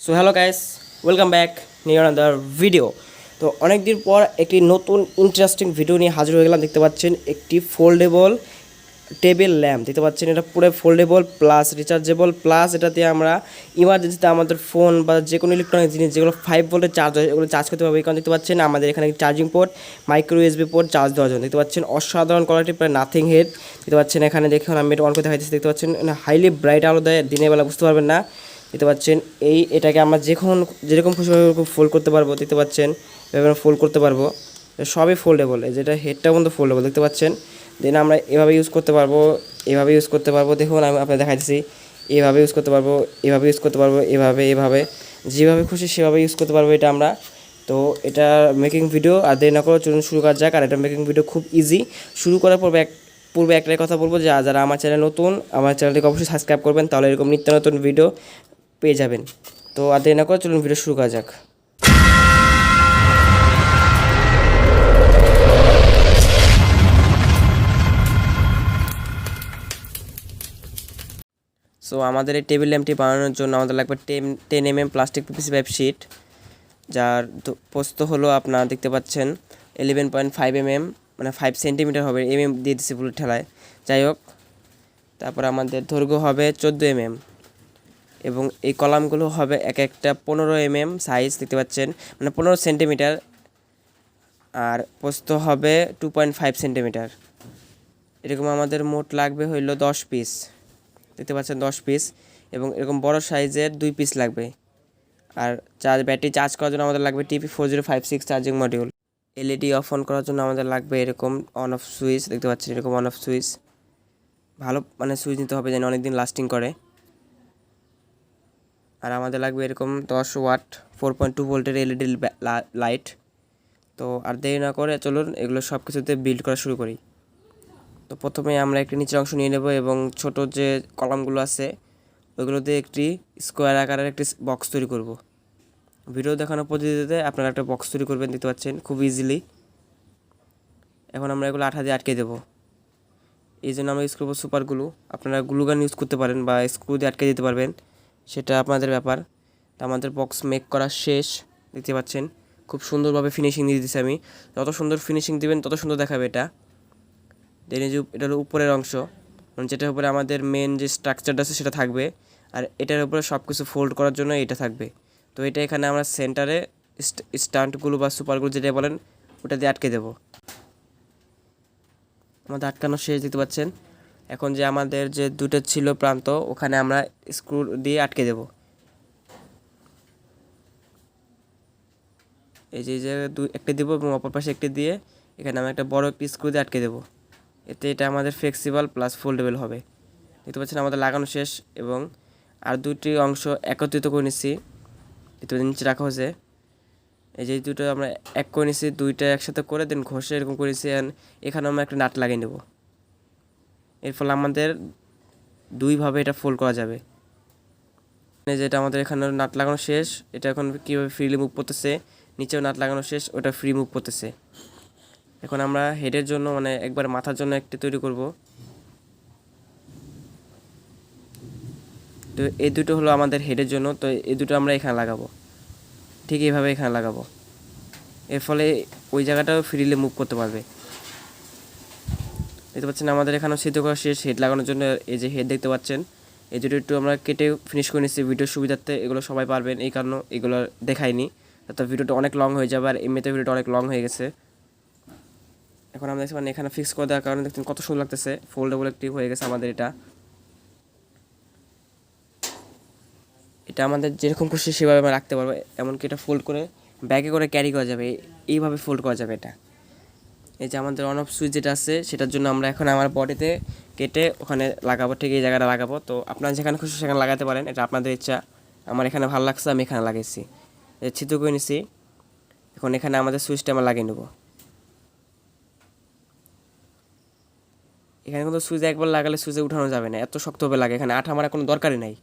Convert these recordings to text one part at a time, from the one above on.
So hello guys, welcome back new another video. তো অনেক দিন পর একটি নতুন ইন্টারেস্টিং ভিডিও নিয়ে হাজির হয়ে গেলাম। দেখতে পাচ্ছেন একটি ফোল্ডেবল টেবিল ল্যাম্প, দেখতে পাচ্ছেন এটা পুরো ফোল্ডেবল প্লাস রিচার্জেবল প্লাস এটাতে আমরা ইমার্জেন্সিতে আমাদের ফোন বা যে কোনো ইলেকট্রনিক জিনিস যেগুলো 5 ভোল্টের চার্জ হয় এগুলো চার্জ করতে পারবে। কারণ দেখতে পাচ্ছেন আমাদের এখানে charging port, micro USB port charge দেওয়ার জন্য। দেখতে পাচ্ছেন অসাধারণ কোয়ালিটি, প্রায় নাথিং হেড। দেখতে পাচ্ছেন এখানে দেখুন আমি এটা অন করে দেখাচ্ছি। দেখতে পাচ্ছেন হাইলি ব্রাইট আলো দেয়, দিনের বেলা বুঝতে পারবেন না। দেখতে পাচ্ছেন এটাকে আমরা যেরকম খুশি ফোল্ড করতে পারবো। দেখতে পাচ্ছেন এভাবে ফোল্ড করতে পারবো, সবই ফোল্ডেবল। যেটা হেডটা কিন্তু ফোল্ডেবল দেখতে পাচ্ছেন। দেন আমরা এভাবে ইউজ করতে পারবো, এভাবে ইউজ করতে পারবো। দেখুন আমি আপনাদের দেখাচ্ছি, এভাবে ইউজ করতে পারবো, এভাবে ইউজ করতে পারবো, এভাবে যেভাবে খুশি সেভাবে ইউজ করতে পারবো এটা আমরা। তো এটা মেকিং ভিডিও আর দেরি না করে চলুন শুরু করা যাক। আর এটা মেকিং ভিডিও খুব ইজি। শুরু করার পূর্বে একটাই কথা বলবো যে যারা আমার চ্যানেল নতুন, আমার চ্যানেলটিকে অবশ্যই সাবস্ক্রাইব করবেন, তাহলে এরকম নিত্য নতুন ভিডিও পেয়ে যাবেন। তো আর দেরি না করে চলুন ভিডিও শুরু করা যাক। সো আমাদের এই টেবিল ল্যাম্পটি বানানোর জন্য আমাদের লাগবে 10 mm plastic PVC pipe sheet, যার প্রস্থ হলো আপনার দেখতে পাচ্ছেন 11.5 mm, মানে 5 সেন্টিমিটার হবে। দিয়ে দিচ্ছি পুরো ঠেলায়, যাই হোক। তারপর আমাদের দৈর্ঘ্য হবে 14 mm, এবং এই কলামগুলো হবে এক একটা 15 mm সাইজ, দেখতে পাচ্ছেন মানে 15 সেন্টিমিটার। আর প্রস্থ হবে 2.5 সেন্টিমিটার। এরকম আমাদের মোট লাগবে হইল 10 পিস, দেখতে পাচ্ছেন 10 পিস। এবং এরকম বড় সাইজের 2 পিস লাগবে। আর ব্যাটারি চার্জ করার জন্য আমাদের লাগবে TP4056 charging module. LED of on করার জন্য আমাদের লাগবে এরকম অন অফ সুইচ, দেখতে পাচ্ছেন এরকম অন অফ সুইচ। ভালো মানে সুইচ নিতে হবে যেন অনেকদিন লাস্টিং করে। আর আমাদের লাগবে এরকম 10 ওয়াট 4.2 ভোল্টের এলইডি লাইট। তো আর দেরি না করে চলুন এগুলো সব কিছুতে বিল্ড করা শুরু করি। তো প্রথমে আমরা একটি নিচের অংশ নিয়ে নেব এবং ছোট যে কলামগুলো আছে ওইগুলোতে একটি স্কোয়ার আকারের একটি বক্স তৈরি করব। ভিডিও দেখানোর পদ্ধতিতে আপনারা একটা বক্স তৈরি করবেন, দেখতে পাচ্ছেন খুব ইজিলি। এখন আমরা এগুলো আঠা দিয়ে আটকে দেবো। এই জন্য আমরা ইউজ করবো সুপার গ্লু। আপনারা গ্লুগান ইউজ করতে পারেন বা স্ক্রু দিয়ে আটকে দিতে পারবেন, সেটা আপনাদের ব্যাপার। তো আমাদের বক্স মেক করা শেষ, দেখতে পাচ্ছেন খুব সুন্দরভাবে ফিনিশিং দিয়ে দিচ্ছি আমি। যত সুন্দর ফিনিশিং দিবেন তত সুন্দর দেখাবে এটা। দেন যে এটা হলো উপরের অংশ, মানে যেটার উপরে আমাদের মেন যে স্ট্রাকচারটা আছে সেটা থাকবে। আর এটার উপরে সব কিছু ফোল্ড করার জন্য এটা থাকবে। তো এটা এখানে আমরা সেন্টারে স্টান্টগুলো বা সুপারগুলো যেটা বলেন ওটা দিয়ে আটকে দেবো। আমাদের আটকানো শেষ, দেখতে পাচ্ছেন। এখন যে আমাদের যে দুটো ছিল প্রান্ত ওখানে আমরা স্ক্রু দিয়ে আটকে দেব। এই যে একটা দেবো এবং অপর পাশে একটি দিয়ে এখানে আমরা একটা বড় একটি স্ক্রু দিয়ে আটকে দেবো। এতে এটা আমাদের ফ্লেক্সিবল প্লাস ফোল্ডেবল হবে। দেখতে পাচ্ছেন আমাদের লাগানো শেষ এবং আর দুটি অংশ একত্রিত করে নিচ্ছি। এটা নিচে রাখা হয়েছে, এই যে দুটো আমরা এক করে নিচ্ছি, দুইটা একসাথে করে দেন ঘষে এরকম করেছি। এখানে আমরা একটা নাট লাগিয়ে নেব। এর ফলে আমাদের দুইভাবে এটা ফোল্ড করা যাবে। যেটা আমাদের এখানে নাট লাগানো শেষ, এটা এখন কীভাবে ফ্রিলি মুভ করতেছে। নিচেও নাট লাগানো শেষ, ওটা ফ্রি মুভ করতেছে। এখন আমরা হেডের জন্য মানে একবার মাথার জন্য একটি তৈরি করব। তো এই দুটো হলো আমাদের হেডের জন্য। তো এই দুটো আমরা এখানে লাগাবো, ঠিক এইভাবে এখানে লাগাবো। এর ফলে ওই জায়গাটাও ফ্রিলি মুভ করতে পারবে। দেখতে পাচ্ছেন আমাদের এখানেও সিদ্ধ করা শেষ। হেড লাগানোর জন্য এই যে হেড দেখতে পাচ্ছেন, এই দুটো একটু আমরা কেটে ফিনিশ করে নিচ্ছি ভিডিওর সুবিধার্থে। এগুলো সবাই পারবেন, এই কারণে এগুলো দেখাইনি, তো ভিডিওটা অনেক লং হয়ে যাবে। আর এমনিতে ভিডিওটা অনেক লং হয়ে গেছে। এখন আমরা দেখছি মানে এখানে ফিক্স করে দেওয়ার কারণে দেখছেন কত সুন্দর লাগতেছে। ফোল্ডেবল একটি হয়ে গেছে আমাদের এটা। এটা আমাদের যেরকম খুশি সেভাবে আমরা রাখতে পারবো। এমনকি এটা ফোল্ড করে ব্যাগে করে ক্যারি করা যাবে, এইভাবে ফোল্ড করা যাবে এটা। এই যে আমাদের অন অফ সুইচ যেটা আছে সেটার জন্য আমরা এখন আমার বডিতে কেটে ওখানে লাগাবো, ঠিক এই জায়গাটা লাগাবো। তো আপনারা যেখানে খুশি সেখানে লাগাতে পারেন, এটা আপনাদের ইচ্ছা। আমার এখানে ভালো লাগছে, আমি এখানে লাগাইছি, ছিদ্র করে নিছি। এখন এখানে আমাদের সুইচটা আমরা লাগিয়ে নেব। এখানে কিন্তু সুইচ একবার লাগালে সুইচে উঠানো যাবে না, এত শক্তভাবে লাগে। এখানে আঠা মারার কোনো দরকারই নাই।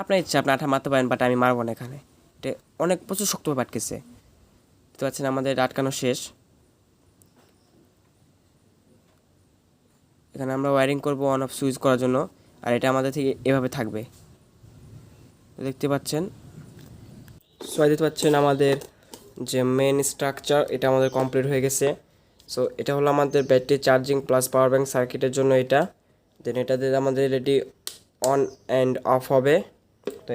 আপনার ইচ্ছা, আপনি আঠা মারতে পারেন, বাট আমি মারবো না। এখানে এটা অনেক প্রচুর শক্তভাবে আটকেছে। বুঝতে পারছেন আমাদের এটা আটকানো শেষ। এখানে আমরা ওয়্যারিং করব অন অফ সুইচ করার জন্য। আর এটা আমাদের থেকে এভাবে থাকবে, দেখতে পাচ্ছেন। সো দেখতে পাচ্ছেন আমাদের যে মেন স্ট্রাকচার এটা আমাদের কমপ্লিট হয়ে গেছে। সো এটা হলো আমাদের battery charging plus power bank সার্কিটের জন্য এটা। দেন এটাতে আমাদের এলইডি অন অ্যান্ড অফ হবে। তো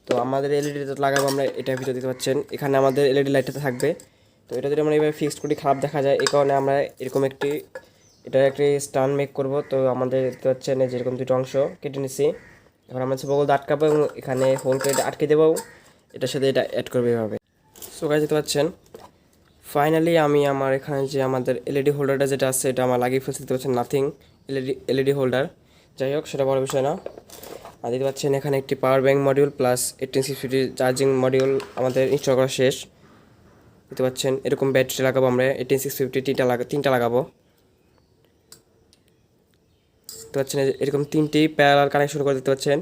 তো আমাদের এলইডি লাগাবো আমরা এটার ভিতরে দেখতে পাচ্ছেন এখানে আমাদের এলইডি লাইটটা থাকবে। তো এটা যদি আমরা এইভাবে ফিক্সড করি খারাপ দেখা যায়, এই কারণে আমরা এরকম এটার একটি স্ট্যান্ড মেক করব। তো আমাদের দেখতে পাচ্ছেন যেরকম দুটো অংশ কেটে নিছি। এখন আমরা বগল আটকাবো এবং এখানে হোল করে আটকে দেবো, এটার সাথে এটা অ্যাড করবে এভাবে। সো গাইস দেখতে পাচ্ছেন ফাইনালি আমি আমার এখানে যে আমাদের এলইডি হোল্ডারটা যেটা আছে এটা আমার লাগিয়ে ফেলতে দেখতে পাচ্ছেন, নাথিং এলইডি হোল্ডার। যাই হোক সেটা বড় বিষয় না। আর দেখতে পাচ্ছেন এখানে একটি power bank module plus 1860 charging module আমাদের ইনস্টল করা শেষ। দেখতে পাচ্ছেন এরকম ব্যাটারি লাগাবো আমরা 18650 তিনটা লাগাবো। দেখতে পাচ্ছেন এরকম তিনটি প্যারালাল কানেকশন করে দেখতে পাচ্ছেন,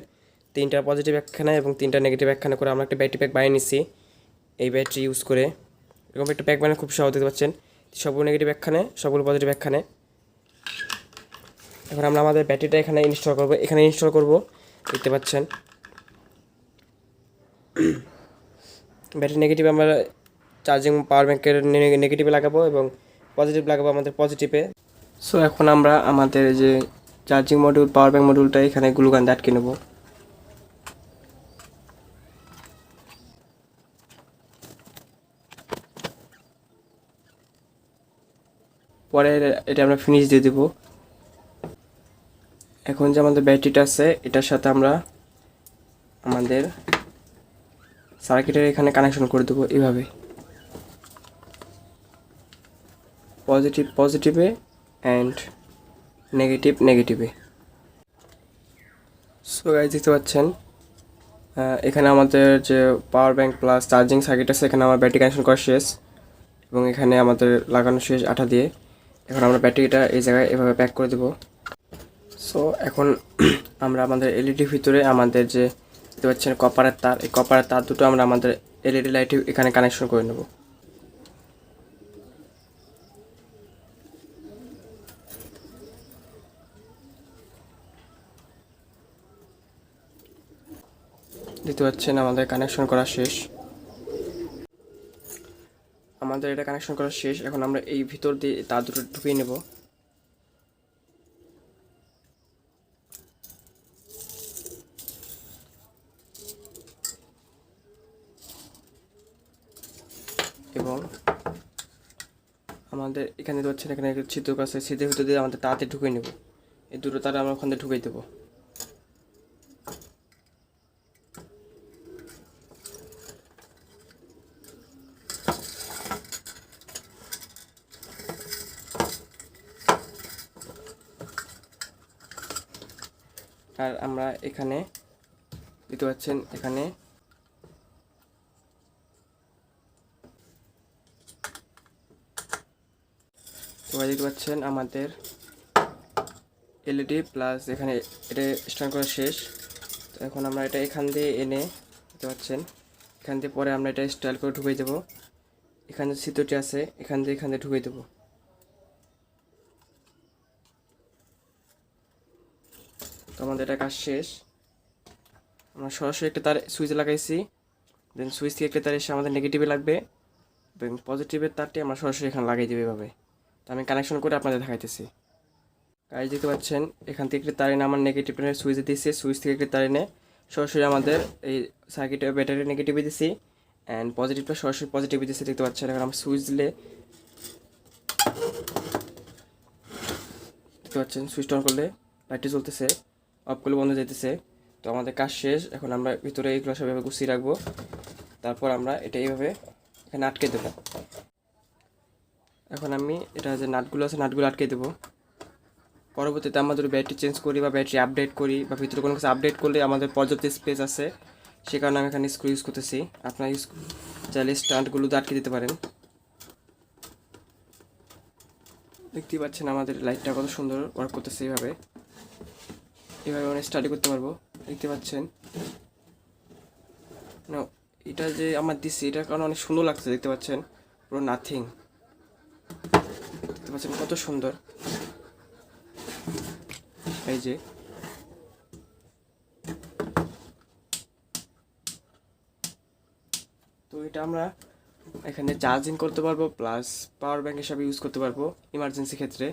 তিনটা পজিটিভ একখানে এবং তিনটা নেগেটিভ একখানে করে আমরা একটা ব্যাটারি প্যাক বানিয়ে নিছি। এই ব্যাটারি ইউজ করে এরকম একটা প্যাক বানানো খুব সহজ। দেখতে পাচ্ছেন সবগুলো নেগেটিভ একখানে সবগুলো পজিটিভ একখানে। এখন আমরা আমাদের ব্যাটারিটা এখানে ইনস্টল করব। দেখতে পাচ্ছেন ব্যাটারি নেগেটিভ আমরা চার্জিং পাওয়ার ব্যাংকের নেগেটিভে লাগাবো এবং পজিটিভ লাগাবো আমাদের পজিটিভে। সো এখন আমরা আমাদের যে চার্জিং মডিউল পাওয়ার ব্যাংক মডিউলটা এখানে গ্লুগান দিয়ে আটকে নেব। পরে এটা আমরা ফিনিশ দিয়ে দেব। এখন যে আমাদের ব্যাটারিটা আছে এটার সাথে আমরা আমাদের সার্কিটের এখানে কানেকশন করে দেবো এইভাবে, পজিটিভে অ্যান্ড নেগেটিভে। সো গাইস দেখতে পাচ্ছেন এখানে আমাদের যে power bank plus charging circuit আছে এখানে আমার ব্যাটারি কানেকশন করা শেষ এবং এখানে আমাদের লাগানো শেষ আঠা দিয়ে। এখন আমরা ব্যাটারিটা এই জায়গায় এভাবে প্যাক করে দেব। সো এখন আমরা আমাদের এলইডির ভিতরে আমাদের যে দেখতে পাচ্ছেন কপারের তার, এই কপারের তার দুটো আমরা আমাদের এলইডি লাইটে এখানে কানেকশন করে নেব। দেখতে পাচ্ছেন আমাদের কানেকশন করা শেষ। আমাদের এটা কানেকশন করা শেষ। এখন আমরা এই ভিতর দিয়ে তার দুটো ঢুকিয়ে নেব। এবং আমাদের এখানে দেখতে পাচ্ছেন এখানে ছিদ্র আছে, ছিদ্রের ভিতর দিয়ে আমাদের তাতে ঢুকিয়ে নেব। এই দুটো তার আমরা ওখান থেকে ঢুকিয়ে দেবো। আর আমরা এখানে দেখতে পাচ্ছেন এখানে দেখতে পাচ্ছেন আমাদের এলইডি প্লাস এখানে এটা স্ট্যান্ড করা শেষ। তো এখন আমরা এটা এখান দিয়ে এনে দেখতে পাচ্ছেন এখান দিয়ে পরে আমরা এটা স্টাইল করে ঢুকিয়ে দেবো। এখানে ছিদ্রটি আছে এখান দিয়ে ঢুকিয়ে দেবো। তো আমাদের এটা কাজ শেষ। আমরা সরাসরি একটা তার সুইচ লাগাইছি, দেন সুইচ থেকে একটা তার এসে আমাদের নেগেটিভে লাগবে এবং পজিটিভের তারটি আমরা সরাসরি এখানে লাগিয়ে দেবো এভাবে। তো আমি কানেকশন করে আপনাদের দেখাইতেছি। গাইজ দেখতে পাচ্ছেন এখান থেকে একটা তার এনে আমার নেগেটিভ সুইচে দিয়েছি, সুইচ থেকে একটা তার এনে সরাসরি আমাদের এই সার্কিটের ব্যাটারি নেগেটিভে দিছি অ্যান্ড পজিটিভটা সরাসরি পজিটিভে দিয়েছি। দেখতে পাচ্ছেন এখন আমরা সুইচ দিলে দেখতে পাচ্ছেন সুইচ অন করলে লাইটটি জ্বলতেছে, অফ করলে বন্ধ যেতেছে। তো আমাদের কাজ শেষ। এখন আমরা ভিতরে এইগুলো সব এভাবে গুছিয়ে রাখবো, তারপর আমরা এটা এইভাবে এখানে আটকে দেবো। এখন আমি এটা যে নাটগুলো আছে নাটগুলো আটকে দেবো। পরবর্তীতে আমরা যদি ব্যাটারি চেঞ্জ করি বা ব্যাটারি আপডেট করি বা ভিতরে কোনো কিছু আপডেট করলে আমাদের পর্যাপ্ত স্পেস আছে, সে কারণে আমি এখানে স্ক্রু ইউজ করতেছি। আপনারা চাইলে স্ট্যান্ডগুলো আটকে দিতে পারেন। দেখতেই পাচ্ছেন আমাদের লাইটটা কত সুন্দর ওয়ার্ক করতেছে। এইভাবে আমরা স্টাডি করতে পারবো। দেখতে পাচ্ছেন না এটা যে আমার দিচ্ছি এটার কারণে অনেক সুন্দর লাগছে। দেখতে পাচ্ছেন পুরো নাথিং, দেখতে পাচ্ছেন কত সুন্দর। এই যে তো এটা আমরা এখানে চার্জিং করতে পারবো, প্লাস পাওয়ার ব্যাংক হিসাবে ইউজ করতে পারবো ইমার্জেন্সি ক্ষেত্রে।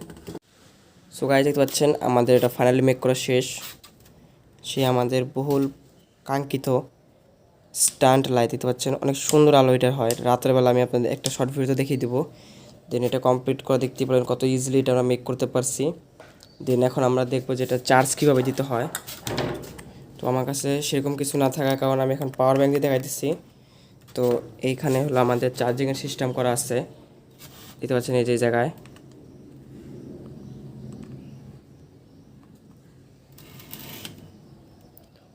সো গাইস দেখতে পাচ্ছেন আমাদের এটা ফাইনালি মেক করা শেষ। সে আমাদের বহুল কাঙ্ক্ষিত স্ট্যান্ড লাইট দেখতে পাচ্ছেন, অনেক সুন্দর আলো এটার হয়। রাতের বেলা আমি আপনাদের একটা শর্ট ভিডিওতে দেখিয়ে দেবো। দেন এটা কমপ্লিট করে দেখতে পারেন কত ইজিলি এটা আমরা মেক করতে পারছি। দেন এখন আমরা দেখবো যে এটা চার্জ কীভাবে দিতে হয়। তো আমার কাছে সেরকম কিছু না থাকার কারণে আমি এখন পাওয়ার ব্যাংক দিয়ে দেখাইতেছি। তো এইখানে হলো আমাদের চার্জিংয়ের সিস্টেম করা আছে, দেখতে পাচ্ছেন এই যে জায়গায়।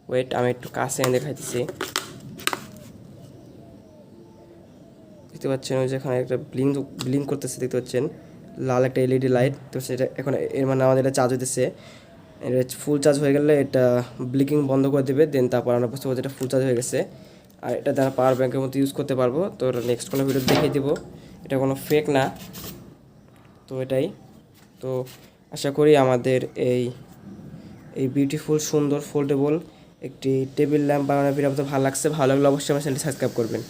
ওয়েট, আমি একটু কাছে এনে দেখাইতেছি। দেখতে পাচ্ছেন ওই যেখানে একটা ব্লিঙ্ক করতেছে, দেখতে পাচ্ছেন লাল একটা এলইডি লাইট। তো সেটা এখন এর মানে আমাদের এটা চার্জ হইতেছে। এটা ফুল চার্জ হয়ে গেলে এটা ব্লিকিং বন্ধ করে দেবে। দেন তারপর আমরা বুঝতে পারবো এটা ফুল চার্জ হয়ে গেছে। আর এটা দ্বারা পাওয়ার ব্যাংকের মতো ইউজ করতে পারবো। তো নেক্সট কোনো ভিডিও দেখিয়ে দেবো, এটা কোনো ফেক না। তো এটাই। তো আশা করি আমাদের এই বিউটিফুল সুন্দর ফোল্ডেবল একটি টেবিল ল্যাম্প বানানোর ভিডিও আপনাদের ভালো লাগছে। ভালো লাগলে অবশ্যই আমার চ্যানেলটি সাবস্ক্রাইব করবেন।